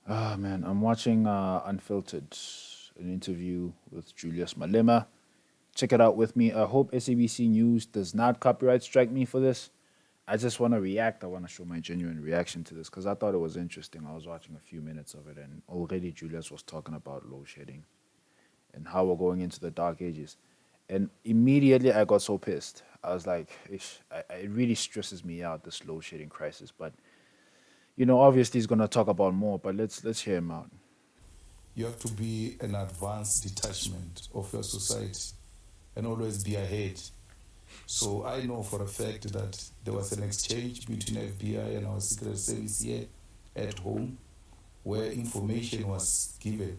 Ah man, I'm watching Unfiltered, an interview with Julius Malema. Check it out with me. I hope SABC News does not copyright strike me for this. I just want to react. I want to show my genuine reaction to this because I thought it was interesting. I was watching a few minutes of it, and already Julius was talking about load shedding and how we're going into the dark ages. And immediately I got so pissed. I was like, Ish, it really stresses me out, this load shedding crisis. But obviously he's gonna talk about more. But let's hear him out. You have to be an advanced detachment of your society and always be ahead. So I know for a fact that there was an exchange between FBI and our secret service here at home where information was given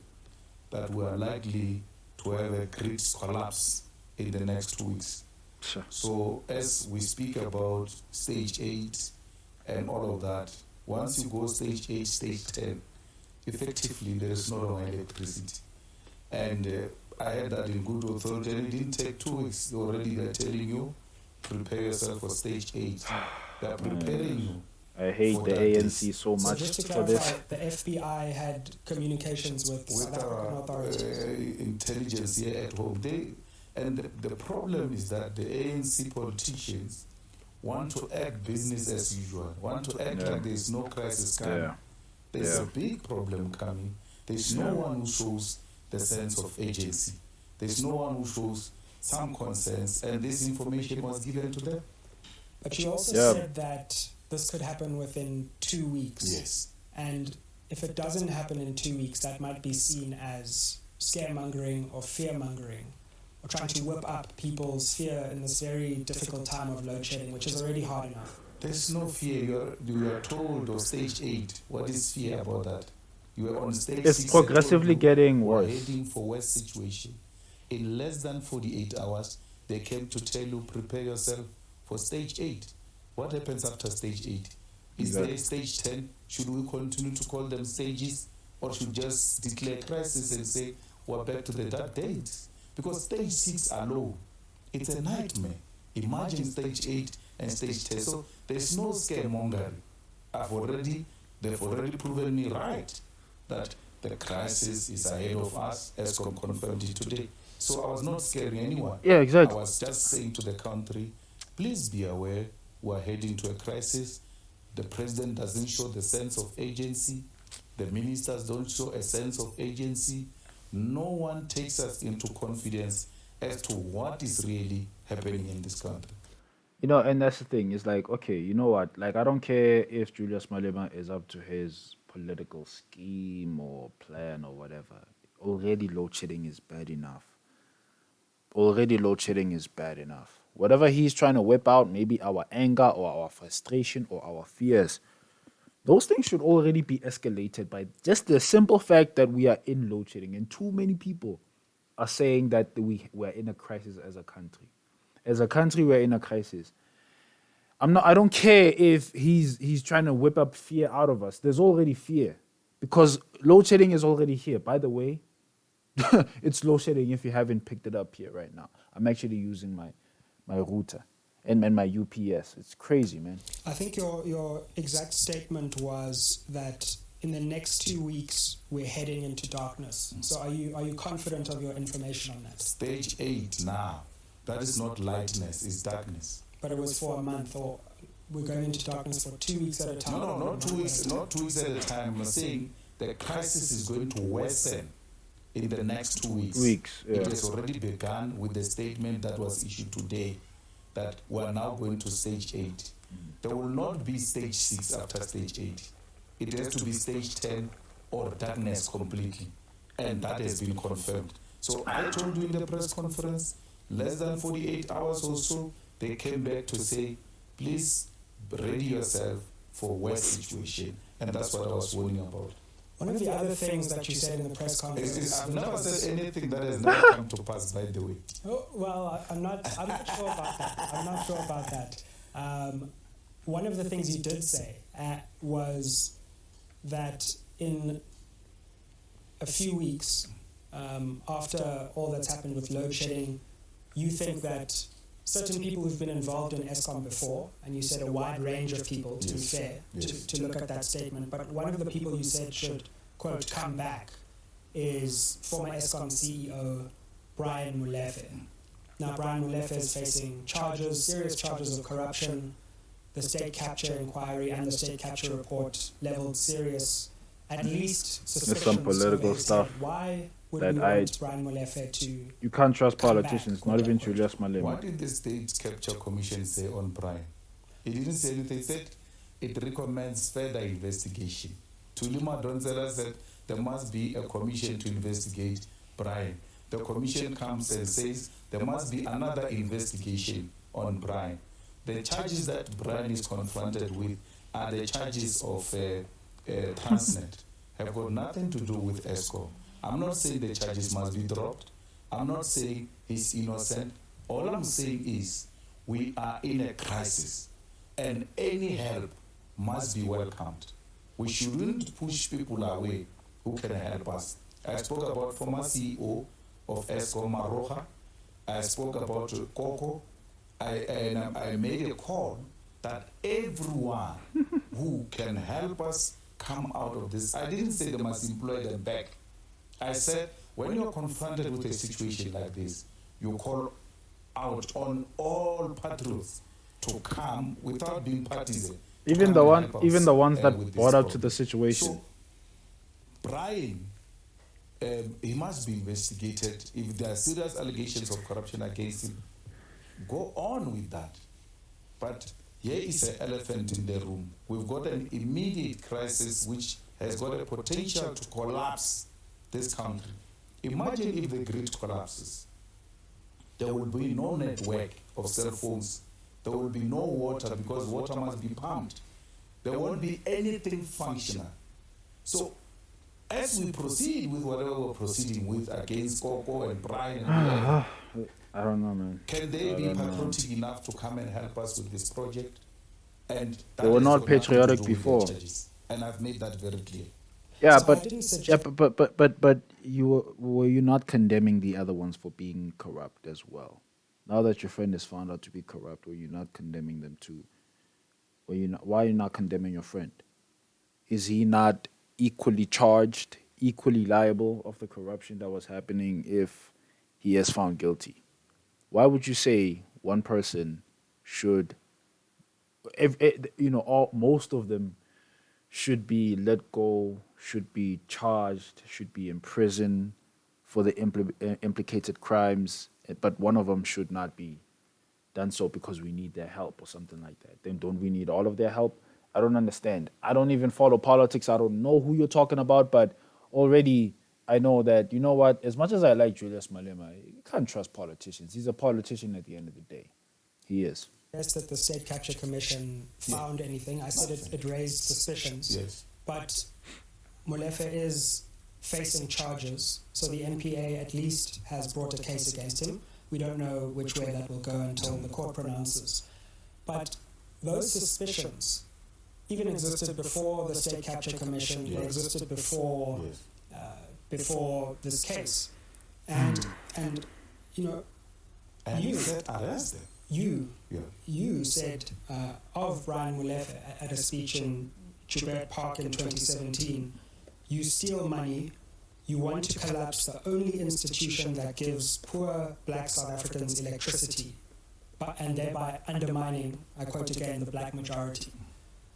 that we are likely to have a great collapse in the next 2 weeks. Sure. So as we speak about stage 8 and all of that, once you go stage 8, stage 10, effectively there is no longer electricity. And I had that in good authority, and it didn't take 2 weeks. Already they're telling you, prepare yourself for stage 8. They're preparing you. I hate the ANC so So much just to for this. clarify, the FBI had communications with South With African our authorities. intelligence here at home. The problem is that the ANC politicians want to act business as usual, want to act like there's no crisis coming. Yeah. There's a big problem coming. There's no one who shows the sense of agency. There's no one who shows some concerns, and this information was given to them. But you also Yeah. said that this could happen within 2 weeks. Yes. And if it doesn't happen in 2 weeks, that might be seen as scaremongering or fearmongering, or trying to whip up people's fear in this very difficult time of load shedding, which is already hard enough. There's no fear. You are told of stage 8. What is fear about that? You are on stage 6. It's progressively getting worse. Heading for worse situation. In less than 48 hours, they came to tell you, prepare yourself for stage 8. What happens after stage 8? Is there stage 10? Should we continue to call them stages? Or should just declare crisis and say, we're back to the dark days? Because stage 6 are low. It's a nightmare. Imagine stage 8 and stage 10. So there's no scaremongering. They've already proven me right that the crisis is ahead of us, as confirmed it today. So I was not scaring anyone. Yeah, exactly. I was just saying to the country, please be aware, we're heading to a crisis. The president doesn't show the sense of agency. The ministers don't show a sense of agency. No one takes us into confidence as to what is really happening in this country. And that's the thing. It's like, okay, you know what? Like, I don't care if Julius Malema is up to his political scheme or plan or whatever. Already load shedding is bad enough. Already load shedding is bad enough. Whatever he's trying to whip out, maybe our anger or our frustration or our fears, those things should already be escalated by just the simple fact that we are in load shedding. And too many people are saying that we're in a crisis as a country. As a country, we're in a crisis. I don't care if he's trying to whip up fear out of us. There's already fear. Because load shedding is already here. By the way, it's load shedding if you haven't picked it up here right now. I'm actually using my router and my UPS. It's crazy, man. I think your exact statement was that in the next 2 weeks we're heading into darkness. So are you confident of your information on that? Stage 8 now. That is not lightness, it's darkness. But it was for a month, or we're going into darkness for 2 weeks at a time? No, not 2 weeks, not 2 weeks at a time. I'm saying the crisis is going to worsen in the next 2 weeks. Yeah. It has already begun with the statement that was issued today that we're now going to stage 8. There will not be stage 6 after stage 8. It has to be stage 10 or darkness completely. And that has been confirmed. So I told you in the press conference, less than 48 hours or so, they came back to say, please ready yourself for worse situation. And that's what I was warning about. One of the other things that you said in the press conference... I've never said anything that has never come to pass, by the way. Oh, well, I'm not sure about that. I'm not sure about that. One of the things you did say was that in a few weeks, after all that's happened with load shedding, you think that certain people who've been involved in ESCOM before, and you said a wide range of people, to be fair, to look at that statement, but one of the people you said should, quote, come back is former Eskom CEO Brian Molefe. Now, Brian Molefe is facing serious charges of corruption. The state capture inquiry and the state capture report leveled serious, at least suspicions. There's some political stuff. Why would we want Brian Molefe to? You can't trust politicians, back, not even unquote. Julius Malema. What did the State Capture Commission say on Brian? It didn't say anything. It said it recommends further investigation. Tulima Donzela said there must be a commission to investigate Brian. The commission comes and says there must be another investigation on Brian. The charges that Brian is confronted with are the charges of Transnet, have got nothing to do with Eskom. I'm not saying the charges must be dropped. I'm not saying he's innocent. All I'm saying is we are in a crisis and any help must be welcomed. We shouldn't push people away who can help us. I spoke about former CEO of Eskom, Maroha. I spoke about Coco. I made a call that everyone who can help us come out of this. I didn't say they must employ them back. I said, when you're confronted with a situation like this, you call out on all patriots to come without being partisan. Even the ones that brought up to the situation. So, Brian, he must be investigated. If there are serious allegations of corruption against him, go on with that. But here is an elephant in the room. We've got an immediate crisis which has got a potential to collapse this country. Imagine if the grid collapses. There will be no network of cell phones. There will be no water because water must be pumped. There won't be anything functional. So, as we proceed with whatever we're proceeding with against Coco and Brian and I don't know, man. can they be patriotic enough to come and help us with this project? And they were not patriotic before. And I've made that very clear. Yeah, So but were you not condemning the other ones for being corrupt as well? Now that your friend is found out to be corrupt, were you not condemning them too? Why are you not condemning your friend? Is he not equally charged, equally liable of the corruption that was happening if he is found guilty? Why would you say one person should, most of them should be let go, should be charged, should be in prison for the implicated crimes, but one of them should not be done so because we need their help or something like that? Then don't we need all of their help? I don't understand. I don't even follow politics. I don't know who you're talking about, but already I know that, you know what, as much as I like Julius Malema, you can't trust politicians. He's a politician at the end of the day. He is. Yes, that the State Capture Commission found anything. I said it raised suspicions. Yes. But Molefe is facing charges, so the NPA at least has brought a case against him. We don't know which way that will go until the court pronounces. But those suspicions even existed before the State Capture Commission, they existed before before this case. And you know, and you said arrest them. You said of Brian Molefe at a speech in Joubert Park in 2017, you steal money, you want to collapse the only institution that gives poor black South Africans electricity, and thereby undermining, I quote again, the black majority.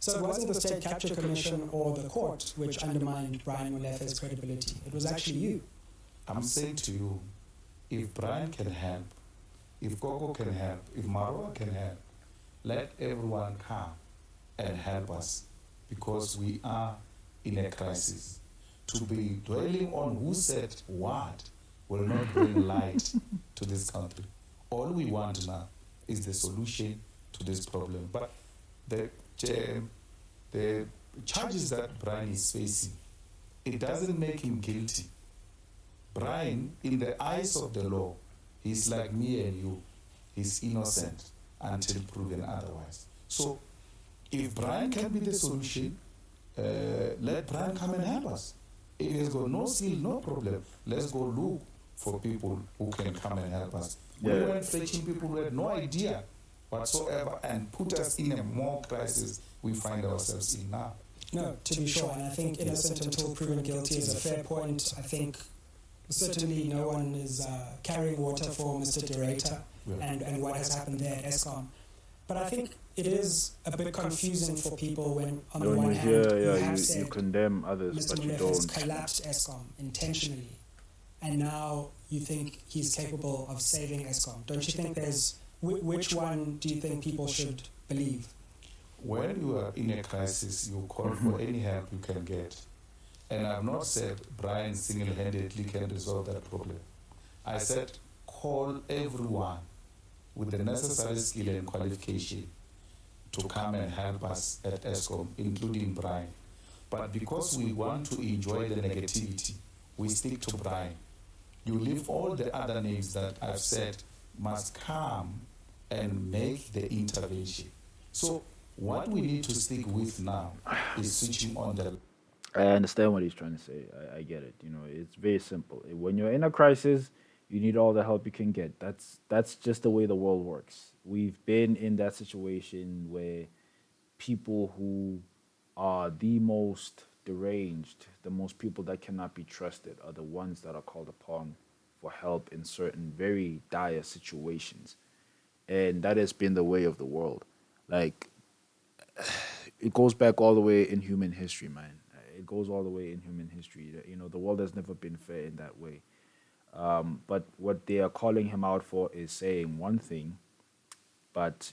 So it wasn't the State Capture Commission or the court which undermined Brian Molefe's credibility. It was actually you. I'm saying to you, if Brian can help, if Coco can help, if Maroa can help, let everyone come and help us because we are in a crisis. To be dwelling on who said what will not bring light to this country. All we want now is the solution to this problem. But the charges that Brian is facing, it doesn't make him guilty. Brian, in the eyes of the law, he's like me and you. He's innocent until proven otherwise. So, if Brian can be the solution, let Brian come and help us. If he's got no skill, no problem. Let's go look for people who can come and help us. We weren't fetching people who had no idea whatsoever and put us in a more crisis we find ourselves in now. No, to be sure. And I think innocent until proven guilty is a fair point. I think certainly no one is carrying water for Mr. Derator and what has happened there at ESCOM. But I think it is a bit confusing for people when, on the one hand, you condemn others, Mr. but you Molefe don't. has collapsed ESCOM intentionally, and now you think he's capable of saving ESCOM. Don't you think there's... Which one do you think people should believe? When you are in a crisis, you call for any help you can get. And I've not said Brian single-handedly can resolve that problem. I said call everyone with the necessary skill and qualification to come and help us at ESCOM, including Brian. But because we want to enjoy the negativity, we stick to Brian. You leave all the other names that I've said must come and make the intervention. So what we need to stick with now is switching on the... I understand what he's trying to say. I get it. It's very simple. When you're in a crisis, you need all the help you can get. That's just the way the world works. We've been in that situation where people who are the most deranged, the most people that cannot be trusted, are the ones that are called upon for help in certain very dire situations. And that has been the way of the world. Like, it goes back all the way in human history, man. It goes all the way in human history. The world has never been fair in that way. But what they are calling him out for is saying one thing, but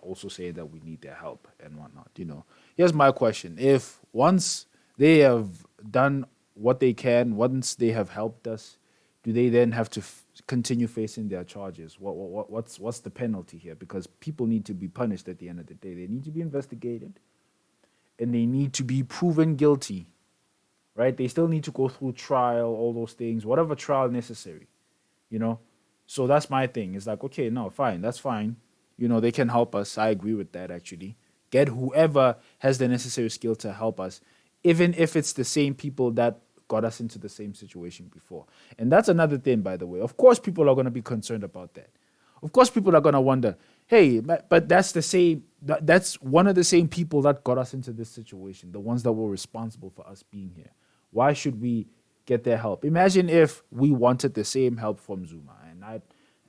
also saying that we need their help and whatnot. Here's my question: if once they have done what they can, once they have helped us, do they then have to continue facing their charges? What's the penalty here? Because people need to be punished at the end of the day. They need to be investigated, and they need to be proven guilty, right? They still need to go through trial, all those things, whatever trial necessary, So that's my thing. It's like, okay, no, fine, that's fine. They can help us. I agree with that, actually. Get whoever has the necessary skill to help us, even if it's the same people that got us into the same situation before. And that's another thing, by the way. Of course, people are going to be concerned about that. Of course, people are going to wonder, hey, but that's the same, that's one of the same people that got us into this situation, the ones that were responsible for us being here. Why should we get their help? Imagine if we wanted the same help from Zuma. And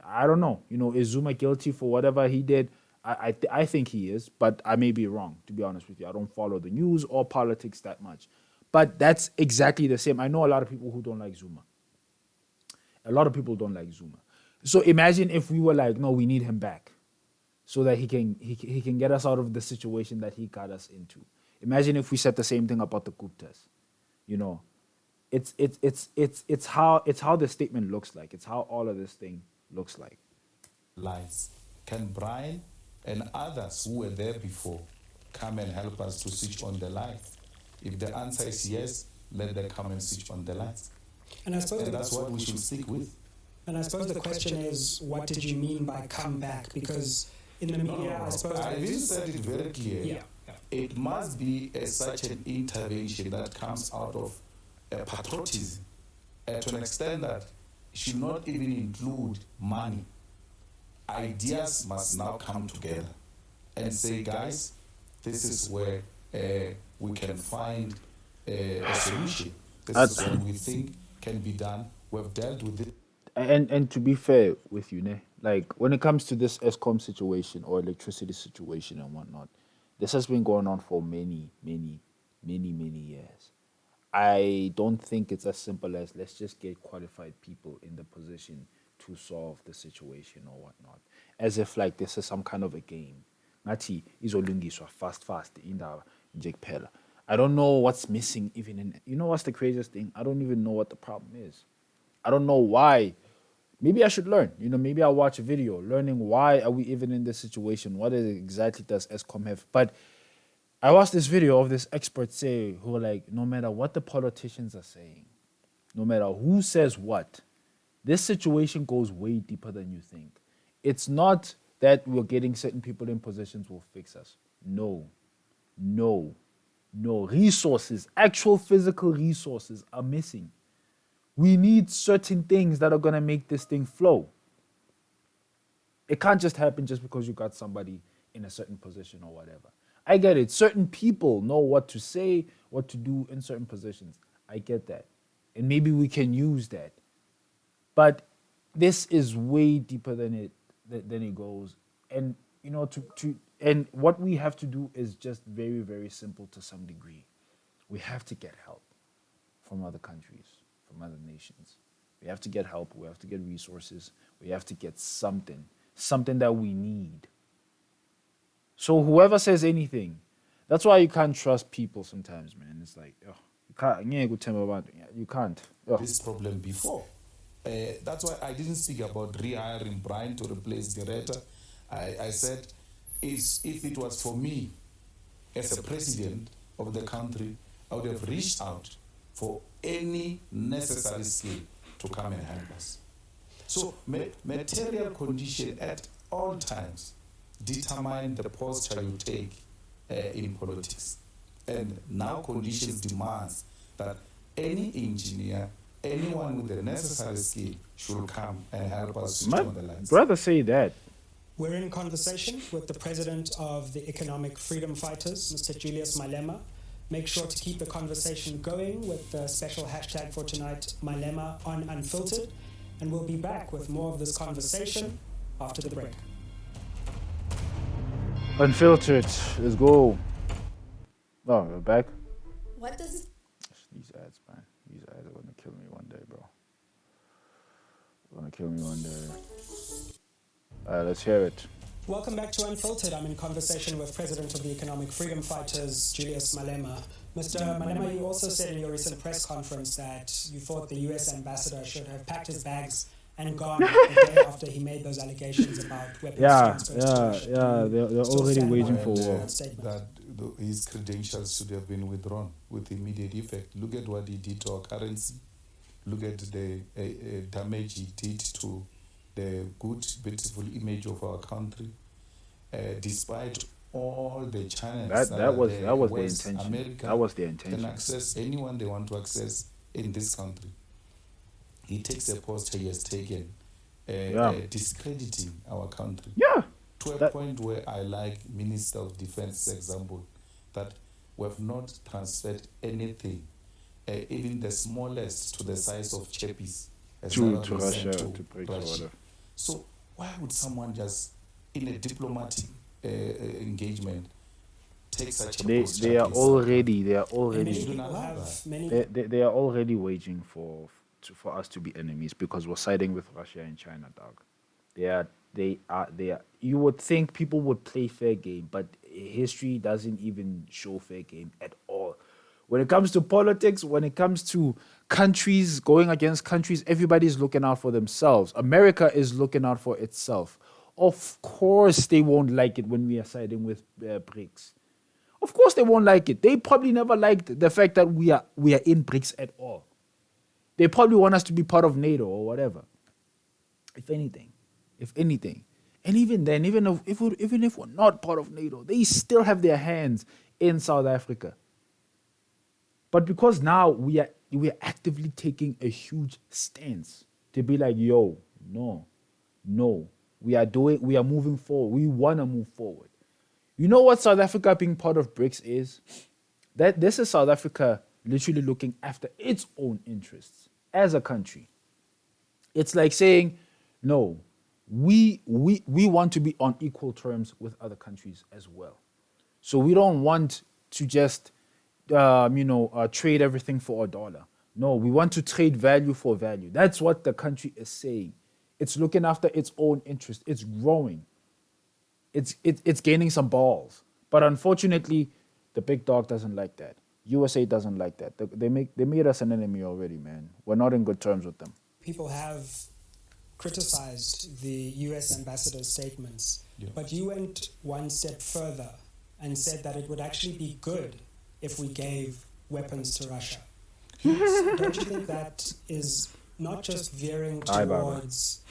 I don't know, is Zuma guilty for whatever he did? I think he is, but I may be wrong, to be honest with you. I don't follow the news or politics that much. But that's exactly the same. I know a lot of people who don't like Zuma. A lot of people don't like Zuma. So imagine if we were like, no, we need him back so that he can get us out of the situation that he got us into. Imagine if we said the same thing about the Guptas. It's how the statement looks like. It's how all of this thing looks like. Lies. Can Brian and others who were there before come and help us to switch on the lights? If the answer is yes, let them come and switch on the lights. And I suppose that's what we should stick with. And I suppose the question is, what did you mean by come back? Because in the media, I suppose... I didn't said it very clear. Yeah. It must be such an intervention that comes out of patriotism to an extent that should not even include money. Ideas must now come together and say, guys, this is where we can find a solution. This is what we think can be done. We've dealt with it. And to be fair with you, like when it comes to this ESCOM situation or electricity situation and whatnot, this has been going on for many years. I don't think it's as simple as let's just get qualified people in the position to solve the situation or whatnot. As if like this is some kind of a game. Ngathi izolungiswa fast indaba nje kuphela. I don't know what's missing even in what's the craziest thing? I don't even know what the problem is. I don't know why. Maybe I should learn. Maybe I'll watch a video learning why are we even in this situation? What exactly does ESCOM have? But I watched this video of this expert say who are like, no matter what the politicians are saying, no matter who says what, this situation goes way deeper than you think. It's not that we're getting certain people in positions will fix us. No. Resources, actual physical resources are missing. We need certain things that are going to make this thing flow. It can't just happen just because you got somebody in a certain position or whatever. I get it. Certain people know what to say, what to do in certain positions. I get that. And maybe we can use that. But this is way deeper than it goes. And you know, and what we have to do is just very, very simple to some degree. We have to get help from other countries, from other nations. We have to get help. We have to get resources. We have to get something that we need. So whoever says anything, that's why you can't trust people sometimes, man. It's like, oh, you can't. Oh. This problem before. That's why I didn't speak about rehiring Brian to replace Director. I said, if it was for me as a president of the country, I would have reached out for any necessary skill to come and help us. So material condition at all times determine the posture you take in politics. And now conditions demands that any engineer, anyone with the necessary skill should come and help us switch on the lights. Brother say that. We're in conversation with the president of the Economic Freedom Fighters, Mr. Julius Malema. Make sure to keep the conversation going with the special hashtag for tonight, Malema on Unfiltered. And we'll be back with more of this conversation after the break. Unfiltered. Let's go. Oh, we're back. What does it? These ads, man. These ads are gonna kill me one day, bro. They're gonna kill me one day. Alright, let's hear it. Welcome back to Unfiltered. I'm in conversation with President of the Economic Freedom Fighters, Julius Malema. Mr. Malema, you also said in your recent press conference that you thought the US ambassador should have packed his bags and gone the day after he made those allegations about weapons transfers. They're already waging for war. That his credentials should have been withdrawn with immediate effect. Look at what he did to our currency. Look at the damage he did to the good, beautiful image of our country. Despite all the channels that was the West intention. America That was the intention. can access anyone they want to access in this country. He takes a posture he has taken, discrediting our country. Yeah. To a point where I like Minister of Defense example, that we have not transferred anything, even the smallest, to the size of chappies To Russia, to BRICS or whatever. So why would someone just, in a diplomatic engagement, take such a posture? They are already Many people have many. they are already waging for us to be enemies because we're siding with Russia and China, dog. They are. You would think people would play fair game, but history doesn't even show fair game at all. When it comes to politics, when it comes to countries going against countries, everybody's looking out for themselves. America is looking out for itself. Of course, they won't like it when we are siding with BRICS. Of course, they won't like it. They probably never liked the fact that we are in BRICS at all. They probably want us to be part of NATO or whatever. If anything. And even then, even if we're not part of NATO, they still have their hands in South Africa. But because now we are actively taking a huge stance to be like, yo, no, we are moving forward. We want to move forward. You know what South Africa being part of BRICS is? That this is South Africa literally looking after its own interests as a country. It's like saying, no, we want to be on equal terms with other countries as well. So we don't want to just trade everything for $1. No, we want to trade value for value. That's what the country is saying. It's looking after its own interest. It's growing. It's gaining some balls. But unfortunately, the big dog doesn't like that. USA doesn't like that. They made us an enemy already, man. We're not in good terms with them. People have criticized the US ambassador's statements, but you went one step further and said that it would actually be good if we gave weapons to Russia. Don't you think that is not just veering towards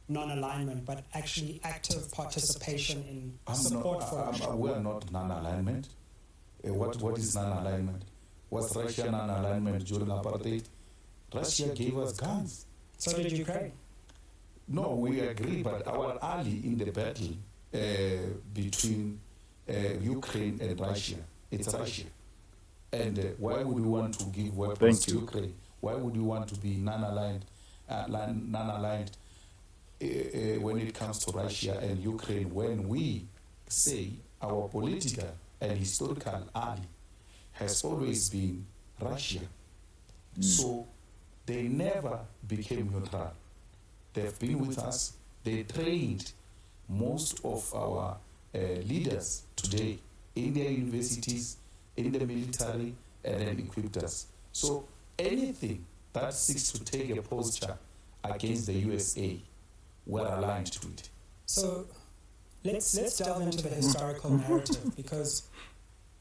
non-alignment, but actually active participation in support for Russia? We are not non-alignment. What is non-alignment? Was Russia non-alignment during apartheid? Russia gave us guns. So did Ukraine. No, we agree, but our ally in the battle between Ukraine and Russia. It's Russia. And why would we want to give weapons Thank to you. Ukraine? Why would we want to be non-aligned when it comes to Russia and Ukraine, when we say our political and historical ally has always been Russia? So they never became neutral. They've been with us. They trained most of our leaders today in their universities, in the military, and then equipped us. So anything that seeks to take a posture against the USA, we're aligned to it. So let's delve into the historical narrative, because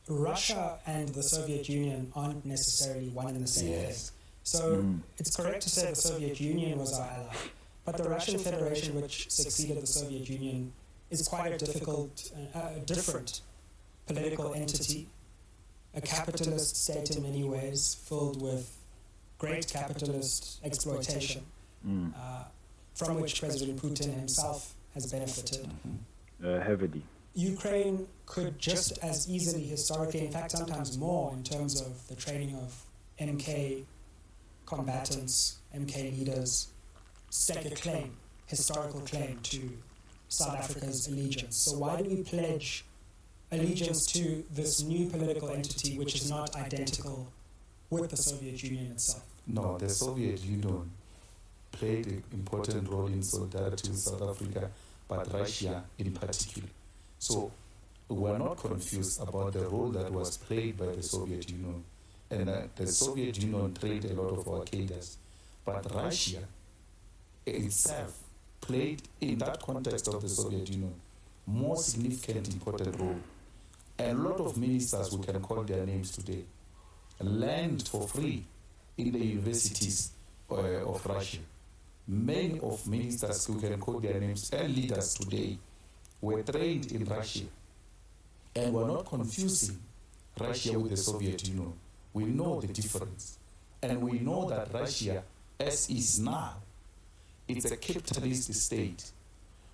Russia and the Soviet Union aren't necessarily one and the same thing. So it's correct to say the Soviet Union was our ally, but the Russian Federation, which succeeded the Soviet Union, is quite a different political entity, a capitalist state in many ways, filled with great capitalist exploitation, from which President Putin himself has benefited. Heavily. Ukraine could just as easily, historically, in fact sometimes more, in terms of the training of MK combatants, MK leaders, stake a claim, historical claim to South Africa's allegiance. So why do we pledge allegiance to this new political entity which is not identical with the Soviet Union itself? No, the Soviet Union played an important role in solidarity with South Africa, but Russia in particular. So we're not confused about the role that was played by the Soviet Union. And the Soviet Union trained a lot of our cadres, but Russia itself played, in that context of the Soviet Union, more significant, important role. And a lot of ministers, we can call their names today, learned for free in the universities of Russia. Many of ministers, who can call their names, and leaders today, were trained in Russia. And we're not confusing Russia with the Soviet Union. We know the difference. And we know that Russia, as is now, it's a capitalist state.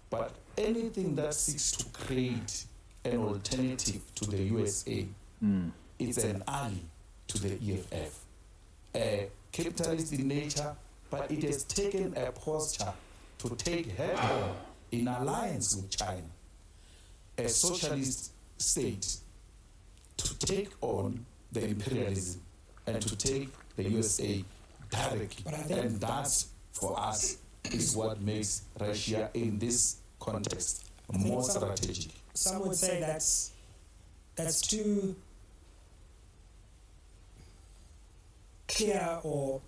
But anything that seeks to create an alternative to the USA, it's an ally to the EFF. Capitalist in nature, but it has taken a posture to take head-on in alliance with China, a socialist state, to take on the imperialism and to take the USA directly. And that, for us, is what makes Russia in this context more strategic. Some would say that's too clear, or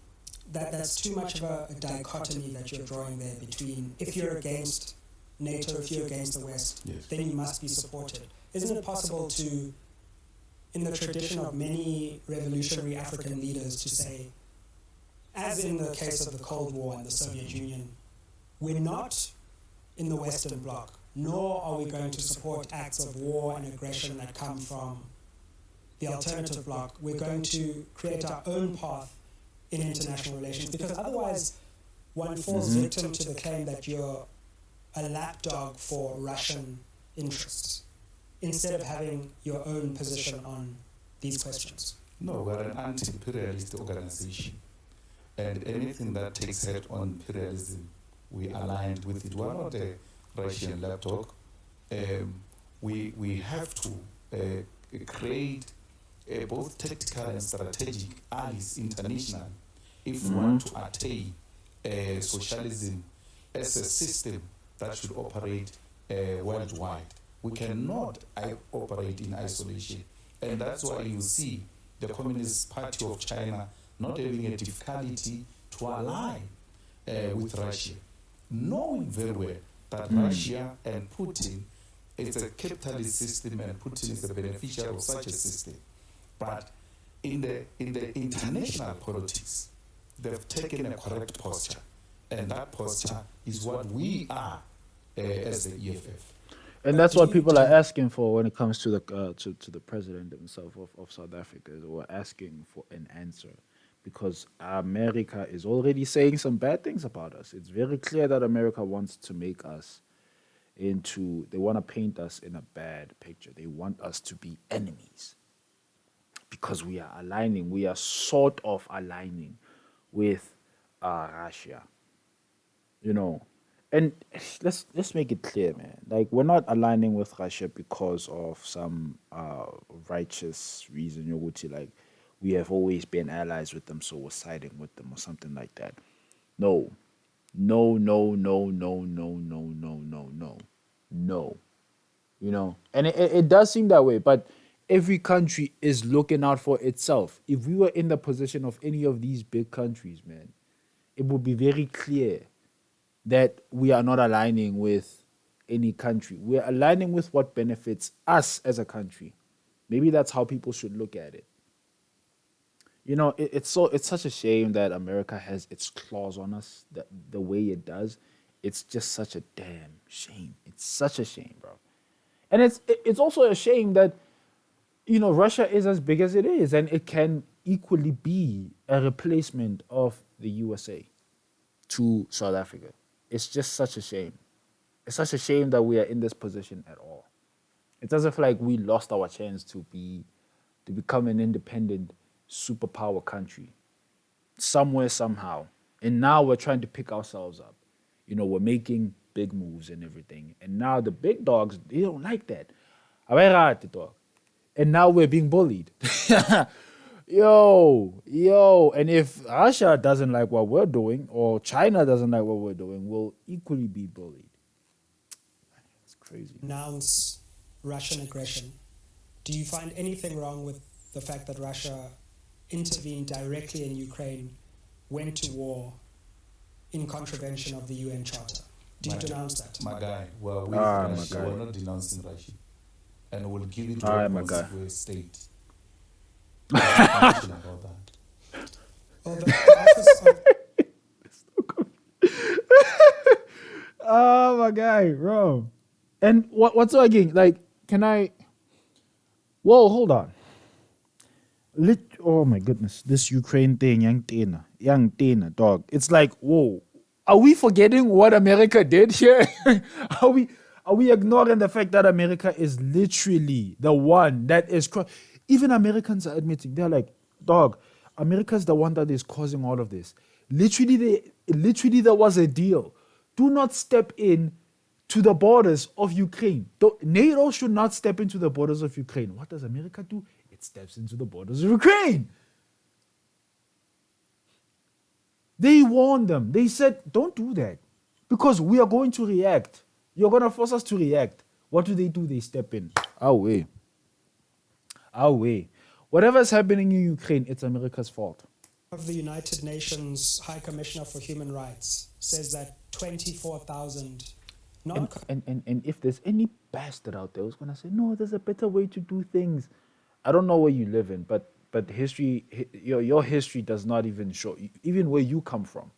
that's too much of a dichotomy that you're drawing there between, if you're against NATO, if you're against the West, Yes, then you must be supported. Isn't it possible to, in the tradition of many revolutionary African leaders, to say, as in the case of the Cold War and the Soviet Union, we're not in the Western Bloc, nor are we going to support acts of war and aggression that come from the alternative bloc. We're going to create our own path in international relations, because otherwise one falls victim to the claim that you're a lapdog for Russian interests, instead of having your own position on these questions. No, we're an anti-imperialist organization. And anything that takes head on imperialism, we aligned with it. We're not a Russian lapdog. We have to create both tactical and strategic allies international if we want to attain socialism as a system that should operate worldwide. We cannot operate in isolation. And that's why you see the Communist Party of China not having a difficulty to align with Russia, knowing very well that Russia and Putin is a capitalist system, and Putin is the beneficiary of such a system. But in the international politics, they've taken a correct posture, and that posture is what we are as the EFF. And that's what people are asking for when it comes to the to the president himself of South Africa. We're asking for an answer, because America is already saying some bad things about us. It's very clear that America wants to make us they want to paint us in a bad picture. They want us to be enemies because we are sort of aligning with Russia, you know. And let's make it clear, man. Like we're not aligning with Russia because of some righteous reason. You would say like we have always been allies with them, so we're siding with them or something like that. No, no, no, no, no, no, no, no, no, no, no. You know, and it does seem that way, but every country is looking out for itself. If we were in the position of any of these big countries, man, it would be very clear that we are not aligning with any country. We're aligning with what benefits us as a country. Maybe that's how people should look at it. You know, it's such a shame that America has its claws on us the way it does. It's just such a damn shame. It's such a shame, bro. And it's also a shame that you know Russia is as big as it is, and it can equally be a replacement of the USA to South Africa. It's just such a shame. It's such a shame that we are in this position at all. It's as if like we lost our chance to become an independent superpower country somewhere somehow. And now we're trying to pick ourselves up. You know, we're making big moves and everything. And now the big dogs, they don't like that. Abayrate, dog. And now we're being bullied. Yo. And if Russia doesn't like what we're doing, or China doesn't like what we're doing, we'll equally be bullied. It's crazy. Announce Russian aggression. Do you find anything wrong with the fact that Russia intervened directly in Ukraine, went to war in contravention of the UN Charter? Do you denounce that? My guy, well, with Ah, my Russia, guy. we're not denouncing Russia. And we'll give it Ah, to my a guy. constituent state. Information about that. Well, the office of Oh my guy, bro. And what's again? Like, can I? Whoa, hold on. Oh my goodness, this Ukraine thing, young Tina, dog. It's like, whoa, are we forgetting what America did here? are we ignoring the fact that America is literally the one that is? Even Americans are admitting they're like, dog. America's the one that is causing all of this. Literally, there was a deal. Do not step in to the borders of Ukraine. NATO should not step into the borders of Ukraine. What does America do? It steps into the borders of Ukraine. They warned them. They said, don't do that because we are going to react. You're going to force us to react. What do? They step in. Away. Whatever's happening in Ukraine, it's America's fault. of the United Nations High Commissioner for Human Rights says that 24,000 And if there's any bastard out there who's gonna say, no, there's a better way to do things, I don't know where you live in, but history, your history does not even show, even where you come from,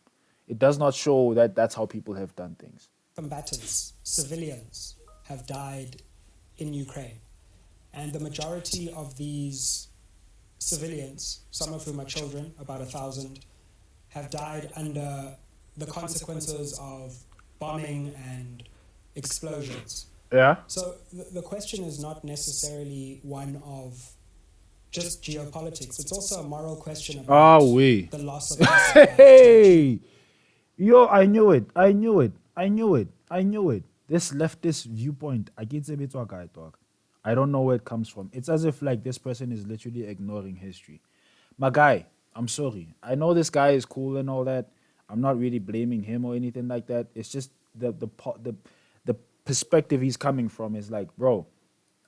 it does not show that that's how people have done things. combatants, civilians, have died in Ukraine. And the majority of these civilians, some of whom are children, about 1,000, have died under the consequences of bombing and explosions. Yeah. So the question is not necessarily one of just geopolitics. It's also a moral question about the loss of innocent life. Hey, yo, I knew it. This leftist viewpoint, I get a bit of a guy talk. I don't know where it comes from. It's as if like this person is literally ignoring history. My guy, I'm sorry. I know this guy is cool and all that. I'm not really blaming him or anything like that. It's just the perspective he's coming from is like, bro,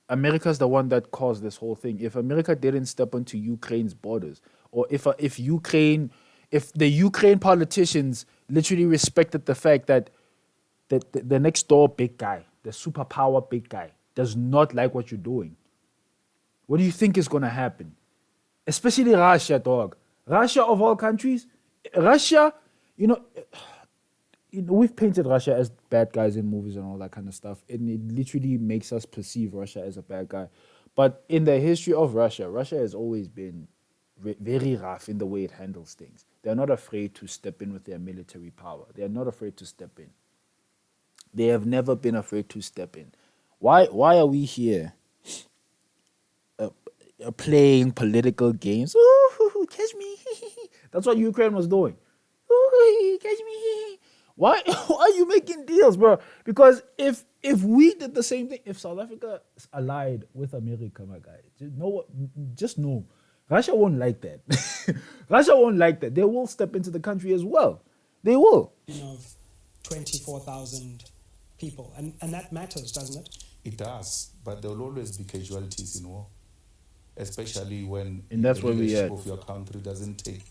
America's the one that caused this whole thing. If America didn't step onto Ukraine's borders, or if the Ukraine politicians literally respected the fact that the next door big guy, the superpower big guy, does not like what you're doing, what do you think is going to happen? Especially Russia, dog. Russia of all countries, Russia, we've painted Russia as bad guys in movies and all that kind of stuff, and it literally makes us perceive Russia as a bad guy. But in the history of Russia, Russia has always been very rough in the way it handles things. They're not afraid to step in with their military power. They're not afraid to step in. They have never been afraid to step in. Why are we here playing political games? Ooh, catch me. That's what Ukraine was doing. Ooh, catch me. Why are you making deals, bro? Because if we did the same thing, if South Africa allied with America, my guy, just know, Russia won't like that. Russia won't like that. They will step into the country as well. They will. Of 24,000 people, and that matters, doesn't it? It does, but there will always be casualties in war, especially when And that's the where we leadership at. of your country doesn't take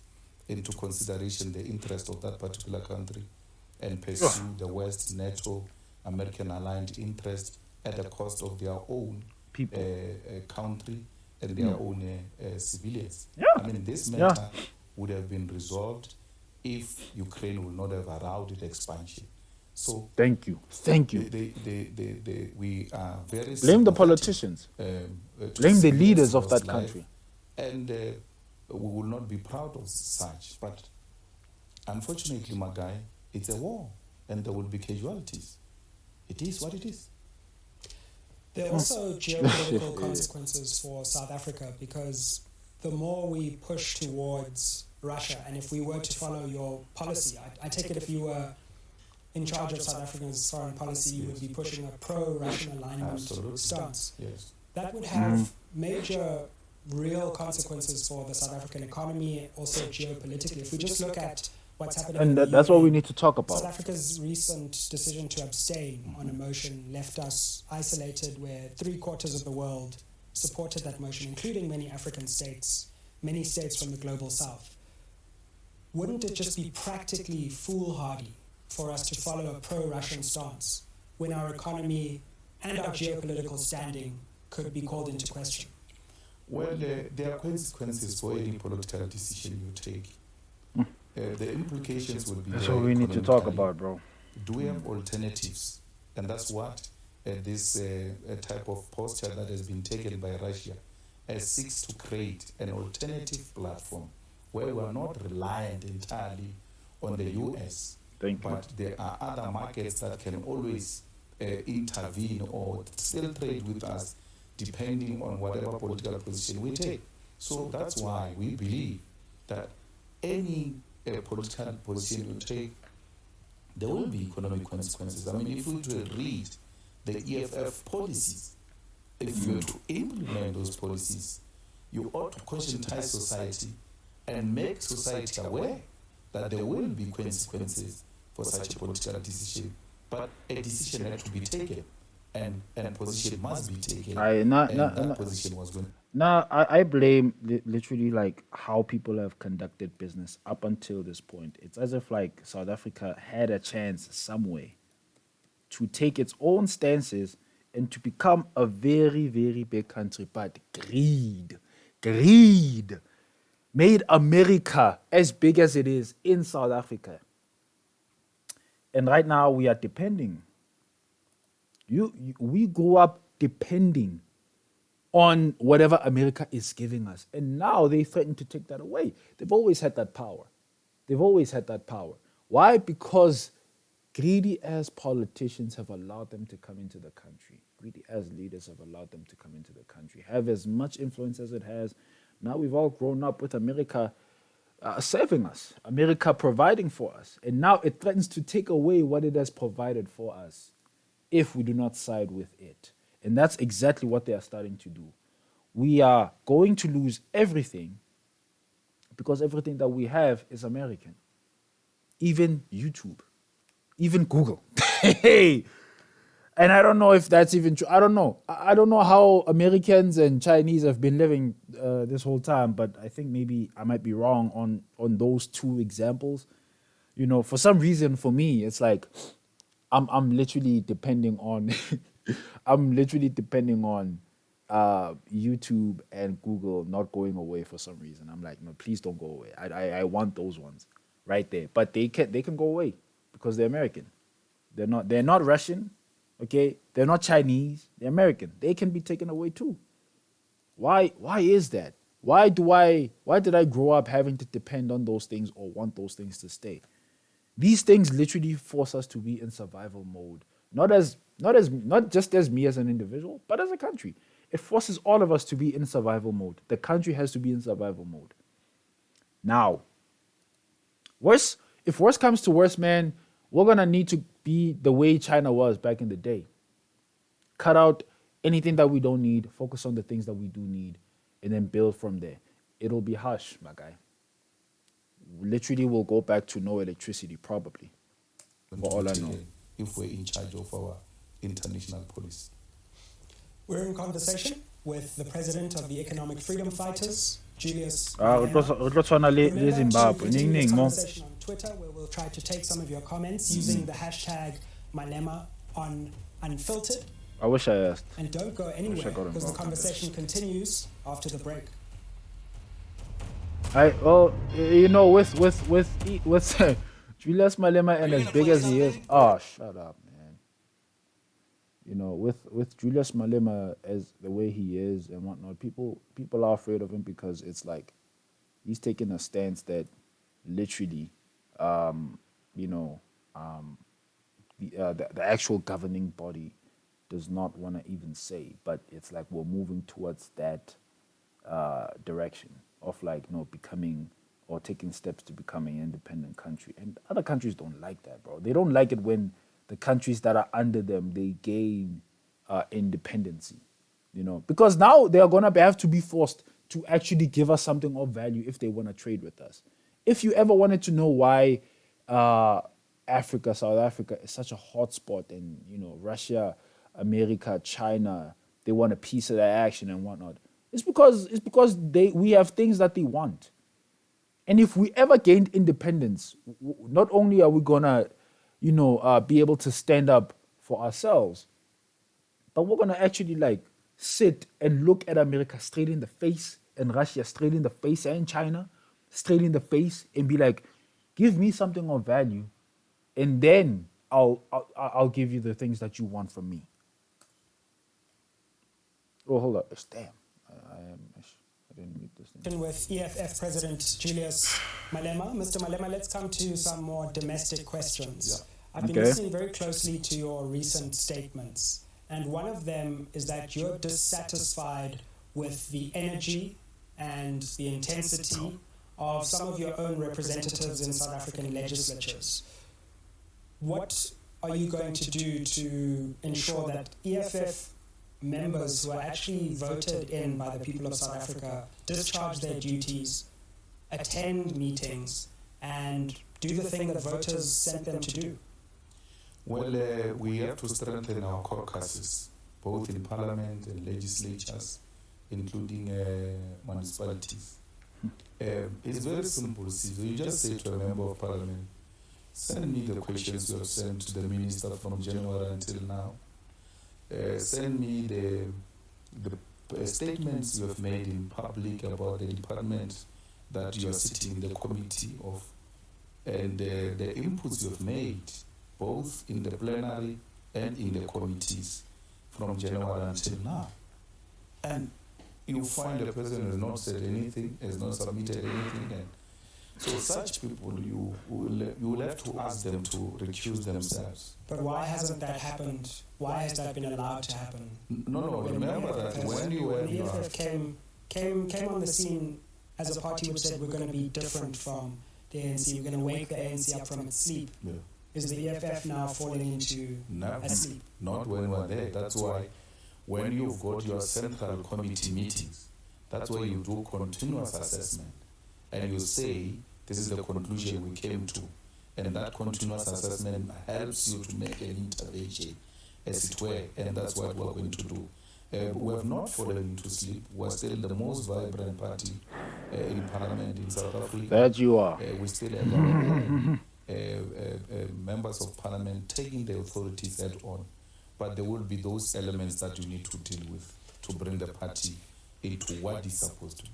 into consideration the interest of that particular country and pursue the West, NATO, American aligned interest at the cost of their own People. country and their own civilians. Yeah. I mean, this matter would have been resolved if Ukraine would not have allowed its expansion. So Thank you. we are very Blame the sympathetic, politicians. to Blame the civilians leaders of lost that life, country. and we will not be proud of such. But unfortunately, my guy, it's a war, and there will be casualties. It is what it is. There are also geopolitical consequences for South Africa, because the more we push towards Russia, and if we were to follow your policy, I take it if you were in charge of South Africa's foreign policy, you would be pushing a pro-Russian alignment Absolutely. stance. Yes. That would have major real consequences for the South African economy, also geopolitically. If we just look at what's happening in And the that's what we UAE, need to talk South about. Africa's recent decision to abstain on a motion left us isolated, where 3/4 of the world supported that motion, including many African states, many states from the global south. Wouldn't it just be practically foolhardy for us to follow a pro-Russian stance when our economy and our geopolitical standing could be called into question? Well, there are consequences for any political decision you take. The implications will be That's there what we need to talk economically. about, bro. Do we have alternatives? And that's what this type of posture that has been taken by Russia seeks to create an alternative platform where we are not reliant entirely on the US, Thank you. but there are other markets that can always intervene or still trade with us depending on whatever political position we take. So that's why we believe that any political position you take, there will be economic consequences. I mean, if we were to read the EFF policies, if you were to implement those policies, you ought to conscientize society and make society aware that there will be consequences for such a political decision. But a decision had to be taken, and a position must be taken. That position was going. I blame literally like how people have conducted business up until this point. It's as if like South Africa had a chance somewhere to take its own stances and to become a very, very big country. But greed made America as big as it is in South Africa. And right now we are depending. We grew up depending on whatever America is giving us. And now they threaten to take that away. They've always had that power. Why? Because greedy as politicians have allowed them to come into the country. Greedy as leaders have allowed them to come into the country, have as much influence as it has. Now we've all grown up with America serving us, America providing for us. And now it threatens to take away what it has provided for us if we do not side with it. And that's exactly what they are starting to do. We are going to lose everything because everything that we have is American. Even YouTube, even Google. Hey! And I don't know if that's even true. I don't know. I don't know how Americans and Chinese have been living this whole time, but I think maybe I might be wrong on those two examples. You know, for some reason, for me, it's like I'm literally depending on YouTube and Google not going away for some reason. I'm like, no, please don't go away. I want those ones right there. But they can go away because they're American. They're not Russian. Okay, they're not Chinese. They're American. They can be taken away too. Why is that? Why did I grow up having to depend on those things or want those things to stay? These things literally force us to be in survival mode not just as me as an individual, but as a country. It forces all of us to be in survival mode. The country has to be in survival mode. Now, if worse comes to worse, man, we're gonna need to be the way China was back in the day. Cut out anything that we don't need, focus on the things that we do need, and then build from there. It'll be harsh, my guy. Literally, we'll go back to no electricity, probably. For all I know. If we're in charge of our international policy. We're in conversation with the president of the Economic Freedom Fighters, Julius. Remember to Zimbabwe. This conversation on Twitter, where we'll try to take some of your comments using the hashtag MALEMA on Unfiltered. I wish I asked. And don't go anywhere because the conversation continues after the break. With Julius Malema and as big as he is, shut up, man. With Julius Malema as the way he is and whatnot, people are afraid of him because it's like he's taking a stance that literally, the actual governing body does not want to even say, but it's like we're moving towards that direction of becoming or taking steps to become an independent country. And other countries don't like that, bro. They don't like it when the countries that are under them, they gain independency, because now they are going to have to be forced to actually give us something of value if they want to trade with us. If you ever wanted to know why South Africa is such a hot spot, and, Russia, America, China, they want a piece of that action and whatnot, it's because we have things that they want. And if we ever gained independence, not only are we gonna, be able to stand up for ourselves, but we're gonna actually sit and look at America straight in the face, and Russia straight in the face, and China straight in the face, and be like, give me something of value, and then I'll give you the things that you want from me. Oh, hold up, damn. I didn't read this thing. With EFF President Julius Malema. Mr. Malema, let's come to some more domestic questions. Yeah. I've been listening very closely to your recent statements, and one of them is that you're dissatisfied with the energy and the intensity of some of your own representatives in South African legislatures. What are you going to do to ensure that EFF members who are actually voted in by the people of South Africa discharge their duties, attend meetings, and do the thing that voters sent them to do? Well, we have to strengthen our caucuses, both in parliament and legislatures, including municipalities. It's very simple. So you just say to a member of parliament, send me the questions you have sent to the minister from January until now. Send me the statements you have made in public about the department that you are sitting in the committee of, and the inputs you have made, both in the plenary and in the committees from January until now. And you find the person has not said anything, has not submitted anything, and so such people, you will have to ask them to recuse themselves. But why hasn't that happened? Why has that been allowed to happen? No, remember that when the EFF came on the scene as a party which said we're going to be different from the ANC, we're going to wake the ANC up from its sleep. Yeah. Is the EFF now falling into a sleep? Not when we're there. That's why when you've got your central committee meetings, that's why you do continuous assessment. And you say, this is the conclusion we came to. And that continuous assessment helps you to make an intervention, as it were. And that's what we're going to do. We have not fallen into sleep. We're still the most vibrant party in parliament in South Africa. That you are. We still have members of parliament taking the authorities head on. But there will be those elements that you need to deal with to bring the party into what it's supposed to be.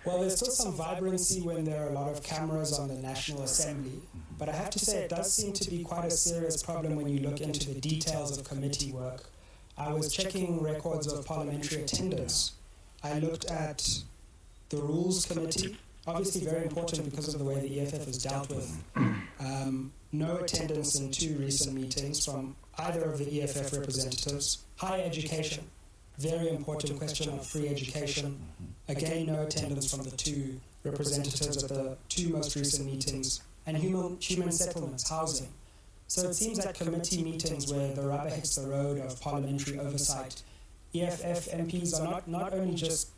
Well, there's still some vibrancy when there are a lot of cameras on the National Assembly. But I have to say, it does seem to be quite a serious problem when you look into the details of committee work. I was checking records of parliamentary attendance. I looked at the Rules Committee, obviously very important because of the way the EFF is dealt with. No attendance in 2 recent meetings from either of the EFF representatives. Higher education, very important question of free education. Again, no attendance from the 2 representatives at the 2 most recent meetings. And human settlements, housing. So it seems like committee meetings where the rubber hits the road of parliamentary oversight, EFF MPs are not only just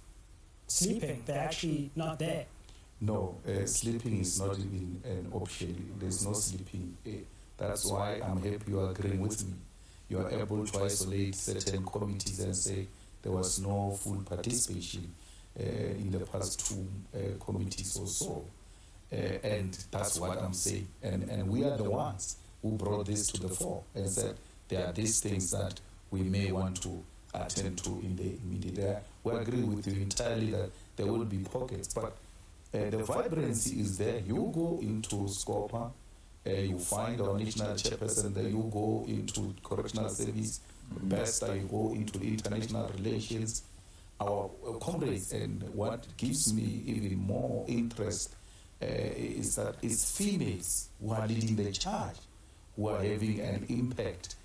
sleeping, they're actually not there. No, sleeping is not even an option. There's no sleeping. That's why I'm happy you are agreeing with me. You are able to isolate certain committees and say there was no full participation in the past 2 committees or so. And that's what I'm saying. And we are the ones who brought this to the fore and said there are these things that we may want to attend to in the immediate. We agree with you entirely that there will be pockets, but the vibrancy is there. You go into Scopa, you find our national chairperson there, you go into correctional service, Besta, you go into international relations, our comrades. And what gives me even more interest is that it's females who are leading the charge, who are having an impact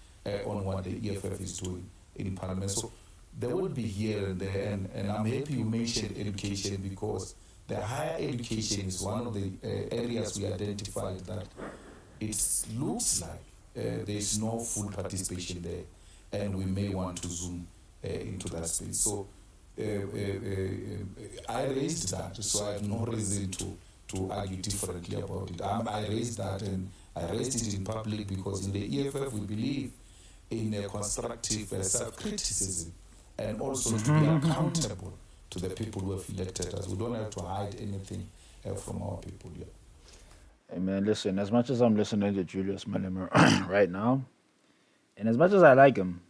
on what the EFF is doing in Parliament. So there will be here and there, and I'm happy you mentioned education, because the higher education is one of the areas we identified that it looks like there's no full participation there, and we may want to zoom into that space. So I raised that, so I have no reason to argue differently about it. I raised that, and I raised it in public because in the EFF we believe in a constructive self-criticism, and also to be accountable to the people who have elected us. We don't have to hide anything from our people here. Hey man, listen, as much as I'm listening to Julius Malema right now, and as much as I like him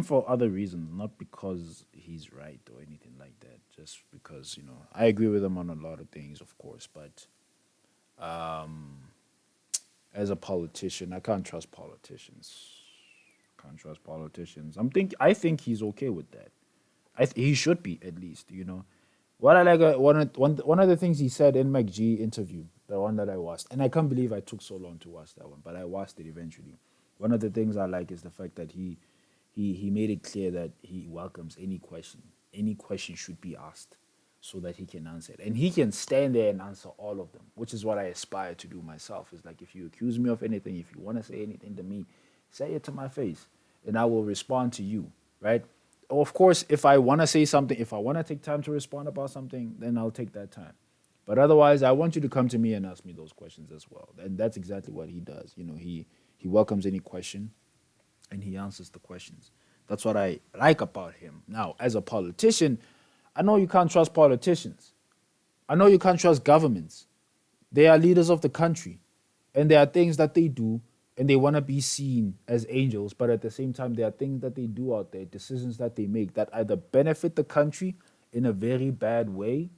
for other reasons, not because he's right or anything like that, just because, I agree with him on a lot of things, of course, but as a politician, I can't trust politicians. I think he's okay with that. He should be, at least. What I like, one of the things he said in McG interview, the one that I watched, and I can't believe I took so long to watch that one, but I watched it eventually. One of the things I like is the fact that he made it clear that he welcomes any question. Any question should be asked so that he can answer it. And he can stand there and answer all of them, which is what I aspire to do myself. It's like, if you accuse me of anything, if you want to say anything to me, say it to my face, and I will respond to you, right? Of course, if I want to say something, if I want to take time to respond about something, then I'll take that time. But otherwise, I want you to come to me and ask me those questions as well. And that's exactly what he does. He welcomes any question, and he answers the questions. That's what I like about him. Now, as a politician, I know you can't trust politicians. I know you can't trust governments. They are leaders of the country, and there are things that they do, and they want to be seen as angels, but at the same time, there are things that they do out there, decisions that they make that either benefit the country in a very bad way,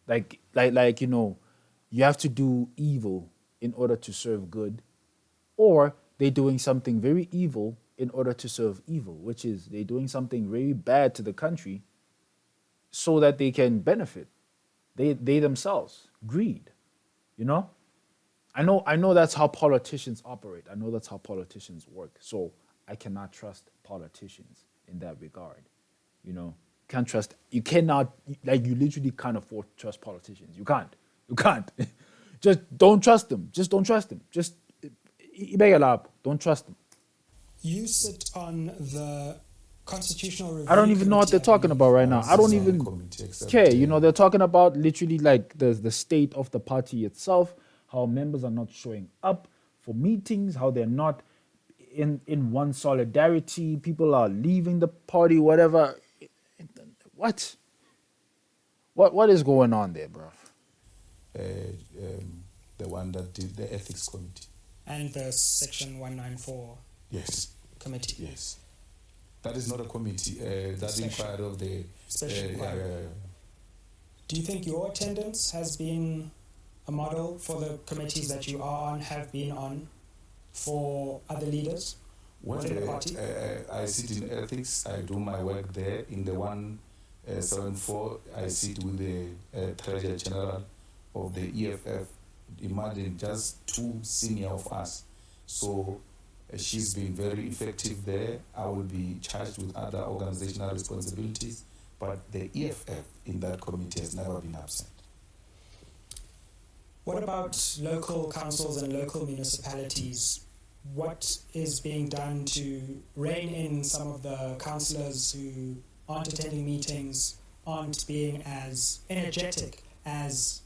like you have to do evil in order to serve good, or they're doing something very evil in order to serve evil, which is they're doing something very bad to the country so that they can benefit. They themselves, greed, I know that's how politicians operate. I know that's how politicians work. So I cannot trust politicians in that regard. You cannot, you literally can't afford to trust politicians. You can't. Just don't trust them. Just don't trust them. Just, don't trust them. You sit on the Constitutional Review I don't even know what they're talking about right now. I don't even care. They're talking about literally the state of the party itself, how members are not showing up for meetings, how they're not in one solidarity, people are leaving the party, whatever. What is going on there, bro? The one that did the ethics committee. And the Section 194 Yes. committee. Yes. That is not a committee. That inquiry of the Special inquiry. Do you think your attendance has been a model for the committees that you are on, have been on, for other leaders within the party? I sit in ethics. I do my work there. In the 174, I sit with the Treasurer General of the EFF. imagine just two senior of us. So she's been very effective there. I will be charged with other organizational responsibilities, but the EFF in that committee has never been absent. What about local councils and local municipalities? What is being done to rein in some of the councillors who aren't attending meetings, aren't being as energetic as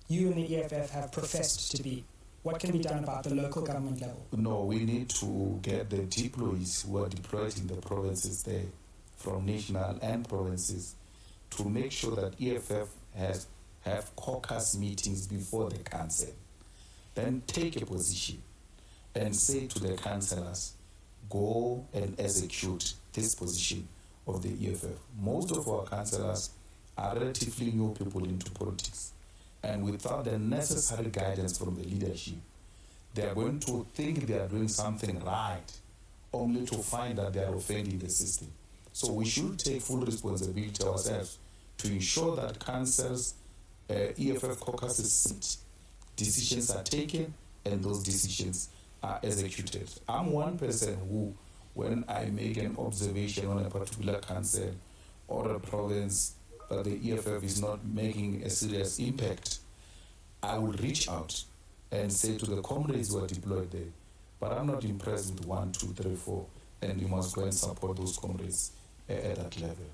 you and the EFF have professed to be? What can be done about the local government level? No, we need to get the deployees who are deployed in the provinces there, from national and provinces, to make sure that EFF have caucus meetings before the council. Then take a position and say to the councillors, go and execute this position of the EFF. Most of our councillors are relatively new people into politics, and without the necessary guidance from the leadership, they are going to think they are doing something right, only to find that they are offending the system. So we should take full responsibility ourselves to ensure that councils, EFF caucuses sit, decisions are taken, and those decisions are executed. I'm one person who, when I make an observation on a particular council or a province that the EFF is not making a serious impact, I will reach out and say to the comrades who are deployed there, but I'm not impressed with 1, 2, 3, 4, and you must go and support those comrades at that level.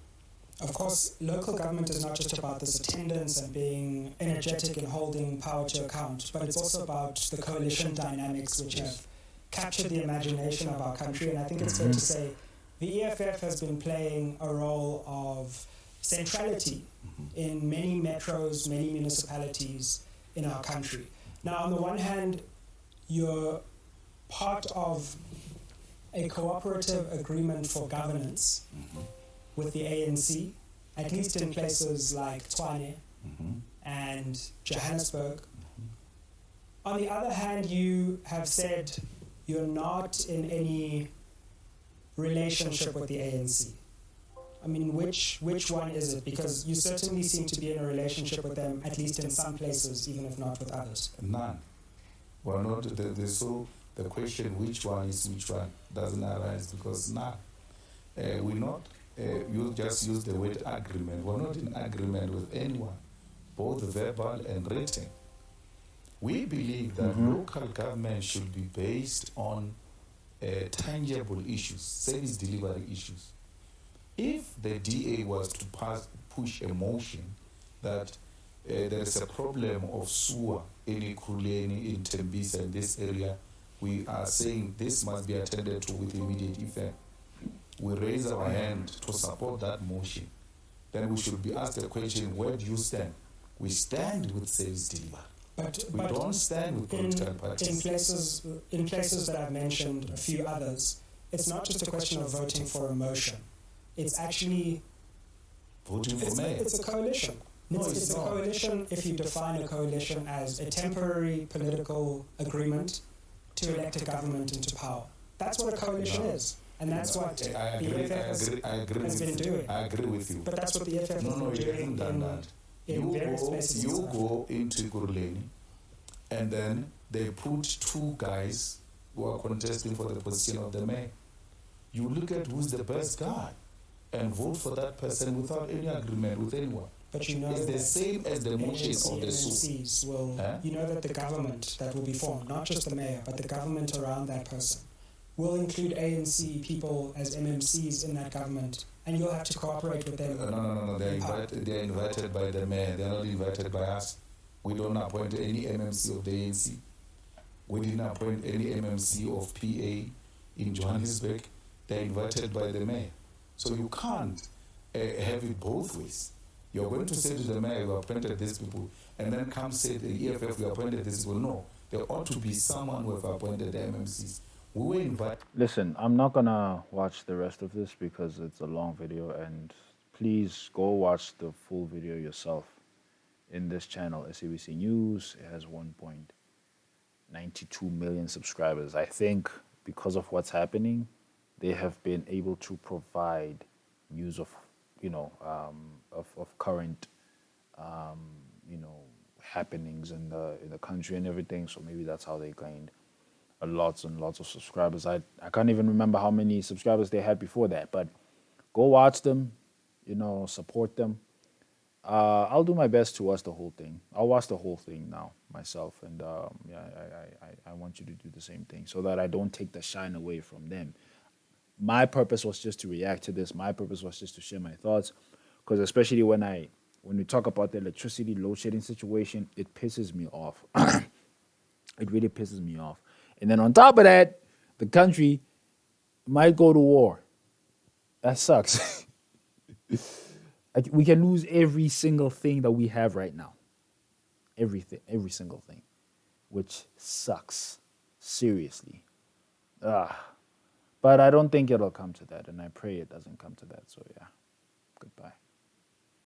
Of course, local government is not just about this attendance and being energetic and holding power to account, but it's also about the coalition dynamics which have captured the imagination of our country. And I think it's fair to say the EFF has been playing a role of centrality in many metros, many municipalities in our country. Now, on the one hand, you're part of a cooperative agreement for governance with the ANC, at least in places like Tshwane and Johannesburg. On the other hand, you have said you're not in any relationship with the ANC. I mean, which one is it? Because you certainly seem to be in a relationship with them, at least in some places, even if not with others. None. Well, not so the question which one is which one doesn't arise, because none. We're not. You just use the word agreement. We're not in agreement with anyone, both verbal and written. We believe that local government should be based on tangible issues, service delivery issues. If the DA was to push a motion that there is a problem of sewer in Ekurhuleni, in Tembisa, in this area, we are saying this must be attended to with immediate effect. We raise our hand to support that motion. Then we should be asked the question, where do you stand? We stand with service delivery. We don't stand with political parties. In places that I've mentioned, a few others, it's not just a question of voting for a motion. It's actually voting for mayor. It's a coalition. It's a coalition if you define a coalition as a temporary political agreement to elect a government into power. That's what a coalition is. And that's what the EFF has been doing. I agree with you. But that's what the EFF has been doing in various places. You go into Ekurhuleni, and then they put two guys who are contesting for the position of the mayor. You look at who's the best guy and vote for that person without any agreement with anyone. But you know it's the same as the motion of the MNCs will, you know that the government that will be formed, not just the mayor, but the government around that person, will include ANC people as MMCs in that government, and you'll have to cooperate with them. No. They're invited by the mayor. They're not invited by us. We don't appoint any MMC of the ANC. We didn't appoint any MMC of PA in Johannesburg. They're invited by the mayor. So you can't have it both ways. You're going to say to the mayor, we appointed these people, and then come say the EFF, we appointed these people. No, there ought to be someone who have appointed the MMCs. We were invited. Listen, I'm not gonna watch the rest of this because it's a long video, and please go watch the full video yourself in this channel, SABC News. It has 1.92 million subscribers. I think because of what's happening, they have been able to provide news of, of current, happenings in the country and everything. So maybe that's how they gained lots and lots of subscribers. I can't even remember how many subscribers they had before that, but go watch them, support them. I'll do my best to watch the whole thing. I'll watch the whole thing now myself, and yeah, I want you to do the same thing so that I don't take the shine away from them. My purpose was just to react to this. My purpose was just to share my thoughts, because especially when we talk about the electricity load shedding situation, it pisses me off. It really pisses me off. And then on top of that, the country might go to war. That sucks. Like, we can lose every single thing that we have right now. Everything, every single thing, which sucks. Seriously. But I don't think it'll come to that, and I pray it doesn't come to that. So yeah, goodbye.